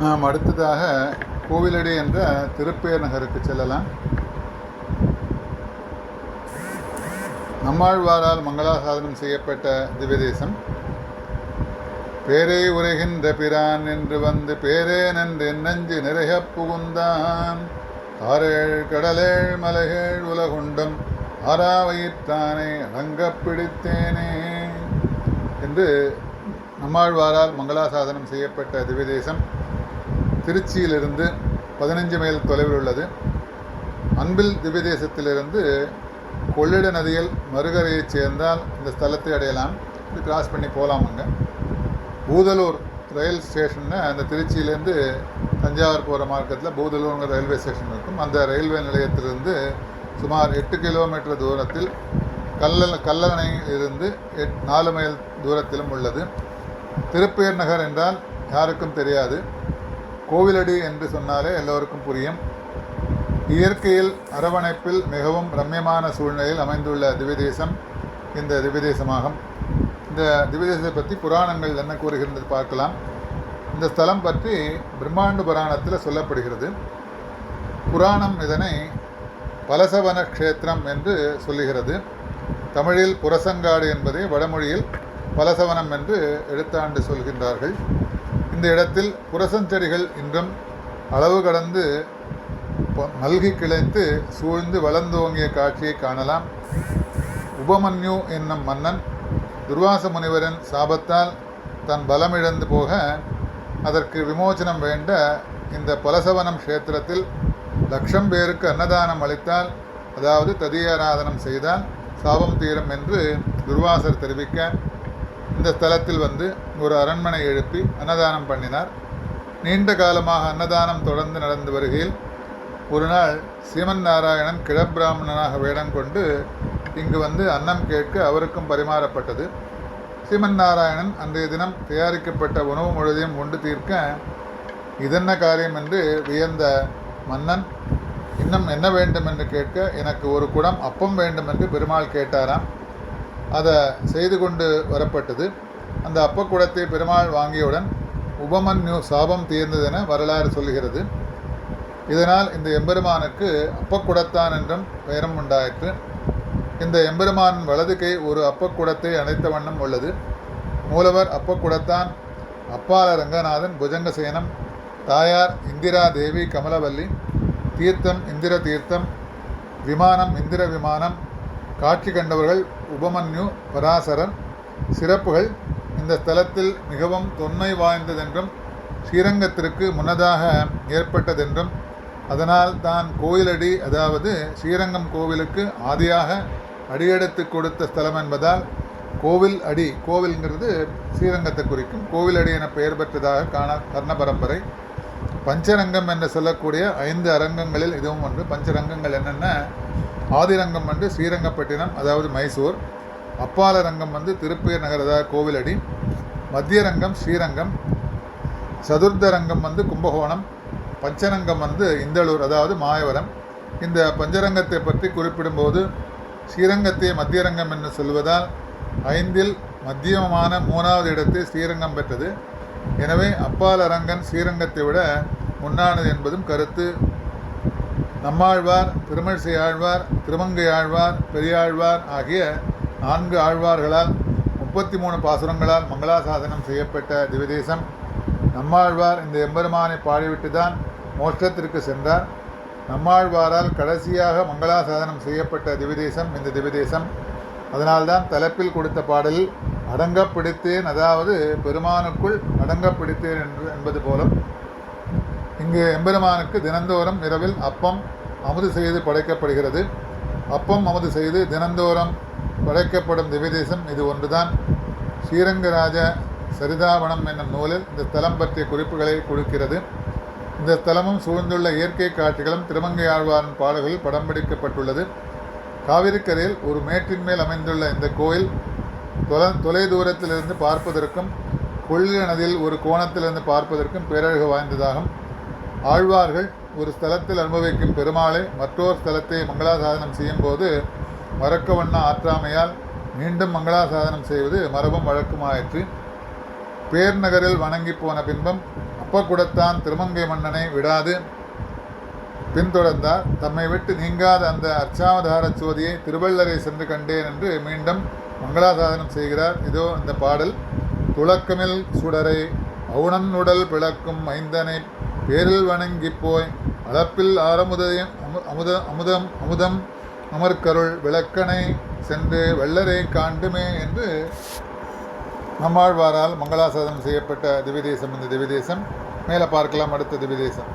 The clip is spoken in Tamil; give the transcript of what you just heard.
நாம் அடுத்ததாக கோவிலடி என்ற திருப்பேர் நகருக்கு செல்லலாம். நம்மாழ்வாரால் மங்களாசாசனம் செய்யப்பட்ட திவ்யதேசம். பேரே உரைகின்ற பிரான் என்று வந்து பேரேன் என்று நெஞ்சு நிறைய புகுந்தான் காரேழ் கடலேழ் மலைகேழ் உலகுண்டம் ஆறாவயிற்றானே அடங்கப் பிடித்தேனே என்று நம்மாழ்வாரால் மங்களாசாசனம் செய்யப்பட்ட திவ்யதேசம் திருச்சியிலிருந்து 15 மைல் தொலைவில் உள்ளது. அன்பில் திவ்யதேசத்திலிருந்து கொள்ளிட நதியில் மறுகரையைச் சேர்ந்தால் இந்த ஸ்தலத்தை அடையலாம். இது கிராஸ் பண்ணி போகலாம். அங்கே பூதலூர் ரயில் ஸ்டேஷன்னு அந்த திருச்சியிலேருந்து தஞ்சாவூர் போகிற மார்க்கத்தில் பூதலூருங்கிற ரயில்வே ஸ்டேஷன் இருக்கும். அந்த ரயில்வே நிலையத்திலிருந்து சுமார் 8 கிலோமீட்டர் தூரத்தில் கல்லணையிலிருந்து 4 மைல் தூரத்திலும் உள்ளது. திருப்பேர் நகர் என்றால் யாருக்கும் தெரியாது. கோவிலடி என்று சொன்னாலே எல்லோருக்கும் புரியும். இயற்கையில் அரவணைப்பில் மிகவும் ரம்யமான சூழ்நிலையில் அமைந்துள்ள திவ்யதேசம் இந்த திவ்யதேசமாகும். இந்த திவ்யதேசத்தை பற்றி புராணங்கள் என்ன கூறுகிறது பார்க்கலாம். இந்த ஸ்தலம் பற்றி பிரம்மாண்டு புராணத்தில் சொல்லப்படுகிறது. புராணம் இதனை பலசவன க்ஷேத்திரம் என்று சொல்லுகிறது. தமிழில் புரசங்காடு என்பதை வடமொழியில் பலசவனம் என்று எடுத்தாண்டு சொல்கின்றார்கள். இந்த இடத்தில் புரசஞ்செடிகள் இன்றும் அளவு கடந்து மல்கி கிளைத்து சூழ்ந்து வளர்ந்தோங்கிய காட்சியை காணலாம். உபமன்யு என்னும் மன்னன் துர்வாச முனிவரின் சாபத்தால் தன் பலமிழந்து போக அதற்கு விமோசனம் வேண்ட இந்த பலசவனம் க்ஷேத்திரத்தில் 1,00,000 பேருக்கு அன்னதானம் அளித்தால், அதாவது ததியாராதனம் செய்தால் சாபம் தீரும் என்று துர்வாசர் தெரிவிக்க இந்த ஸ்தலத்தில் வந்து ஒரு அரண்மனை எழுப்பி அன்னதானம் பண்ணினார். நீண்ட காலமாக அன்னதானம் தொடர்ந்து நடந்து வருகையில் ஒரு நாள் சீமன் நாராயணன் கிழப்பிராமணனாக வேடம் கொண்டு இங்கு வந்து அன்னம் கேட்க அவருக்கும் பரிமாறப்பட்டது. சீமன் நாராயணன் அன்றைய தினம் தயாரிக்கப்பட்ட உணவு முழுவதையும் உண்டு தீர்க்க இதென்ன காரியம் என்று வியந்த மன்னன் இன்னும் என்ன வேண்டும் என்று கேட்க எனக்கு ஒரு குடம் அப்பம் வேண்டும் என்று பெருமாள் கேட்டாராம். அதை செய்து கொண்டு வரப்பட்டது. அந்த அப்பக்குடத்தை பெருமாள் வாங்கியவுடன் உபமன்யு சாபம் தீர்ந்ததென வரலாறு சொல்கிறது. இதனால் இந்த எம்பெருமானுக்கு அப்பக்குடத்தான் என்றும் பெயரும் உண்டாயிற்று. இந்த எம்பெருமானின் வலது கை ஒரு அப்பக்குடத்தை அணைத்த வண்ணம் உள்ளது. மூலவர் அப்பக்குடத்தான், அப்பால ரங்கநாதன் புஜங்கசேனம், தாயார் இந்திரா தேவி கமலவல்லி, தீர்த்தம் இந்திர தீர்த்தம், விமானம் இந்திர விமானம், காட்சி கண்டவர்கள் உபமன்யு பராசரன். சிறப்புகள்: இந்த ஸ்தலத்தில் மிகவும் தொன்மை வாய்ந்ததென்றும் ஸ்ரீரங்கத்திற்கு முன்னதாக ஏற்பட்டதென்றும் அதனால் தான் கோயிலடி, அதாவது ஸ்ரீரங்கம் கோவிலுக்கு ஆதியாக அடியெடுத்து கொடுத்த ஸ்தலம் என்பதால் கோவில் அடி, கோவில்ங்கிறது ஸ்ரீரங்கத்தை குறிக்கும், கோவிலடி என பெயர் பெற்றதாக கர்ண பரம்பரை. பஞ்சரங்கம் என்று சொல்லக்கூடிய 5 அரங்கங்களில் இதுவும் ஒன்று. பஞ்சரங்கங்கள் என்னென்ன? ஆதிரங்கம் வந்து ஸ்ரீரங்கப்பட்டினம், அதாவது மைசூர். அப்பால ரங்கம் வந்து திருப்பேர் நகர், அதாவது கோவிலடி. மத்திய ரங்கம் ஸ்ரீரங்கம். சதுர்த்த ரங்கம் வந்து கும்பகோணம். பஞ்சரங்கம் வந்து இந்தளூர், அதாவது மாயவரம். இந்த பஞ்சரங்கத்தை பற்றி குறிப்பிடும்போது ஸ்ரீரங்கத்தை மத்திய ரங்கம் என்று சொல்வதால் 5இல் மத்தியமான 3வது இடத்தை ஸ்ரீரங்கம் பெற்றது. எனவே அப்பால ரங்கன் ஸ்ரீரங்கத்தை விட முன்னானது என்பதும் கருத்து. நம்மாழ்வார், திருமழிசை ஆழ்வார், திருமங்கை ஆழ்வார், பெரியாழ்வார் ஆகிய 4 ஆழ்வார்களால் 33 பாசுரங்களால் மங்களாசாசனம் செய்யப்பட்ட திவ்யதேசம். நம்மாழ்வார் இந்த எம்பெருமானை பாடிவிட்டு தான் மோட்சத்திற்கு சென்றார். நம்மாழ்வாரால் கடைசியாக மங்களாசாசனம் செய்யப்பட்ட திவ்யதேசம் இந்த திவ்யதேசம். அதனால்தான் தலைப்பில் கொடுத்த பாடலில் அடங்கப் பிடித்தேன், அதாவது பெருமானுக்குள் அடங்கப் பிடித்தேன் என்பது போலும் இங்கு எம்பெருமானுக்கு தினந்தோறும் இரவில் அப்பம் அமுது செய்து படைக்கப்படுகிறது. அப்பம் அமுது செய்து தினந்தோறும் படைக்கப்படும் திவ்யதேசம் இது ஒன்றுதான். ஸ்ரீரங்கராஜ சரிதாவனம் என்னும் நூலில் இந்த ஸ்தலம் பற்றிய குறிப்புகளை கொடுக்கிறது. இந்த ஸ்தலமும் சூழ்ந்துள்ள இயற்கை காட்சிகளும் திருமங்கை ஆழ்வாரின் பாடல்களில் படம் பிடிக்கப்பட்டுள்ளது. காவிரிக்கரையில் ஒரு மேட்டின் மேல் அமைந்துள்ள இந்த கோயில் தொலை தூரத்திலிருந்து பார்ப்பதற்கும் கொள்ளிட நதியில் ஒரு கோணத்திலிருந்து பார்ப்பதற்கும் பேரழகு வாய்ந்ததாகும். ஆழ்வார்கள் ஒரு ஸ்தலத்தில் அனுபவிக்கும் பெருமாளை மற்றொரு ஸ்தலத்தை மங்களாசாசனம் செய்யும்போது மறக்கவண்ண ஆற்றாமையால் மீண்டும் மங்களாசாசனம் செய்வது மரபும் வழக்குமாயிற்று. பேர் நகரில் வணங்கி போன பின்பம் தெப்பக்குடத்தான் திருமங்கை மன்னனை விடாது பின்தொடர்ந்தார். தம்மை விட்டு நீங்காத அந்த அர்ச்சாவதார சோதியை திருவள்ளரை சென்று கண்டேன் என்று மீண்டும் மங்களாசாதனம் செய்கிறார். இதோ இந்த பாடல். துளக்கமில் சுடரை அவுணன் உடல் பிளக்கும் மைந்தனை பேரில் வணங்கி போய் அளப்பில் ஆரமுதயம் அமுதம் அமர்கருள் விளக்கனை சென்று வெள்ளரை காண்டுமே என்று நம்மாழ்வாரால் மங்களாசாதனம் செய்யப்பட்ட திவ்யதேசம் இந்த திவ்யதேசம். மேலே பார்க்கலாம் அடுத்த திவ்யதேசம்.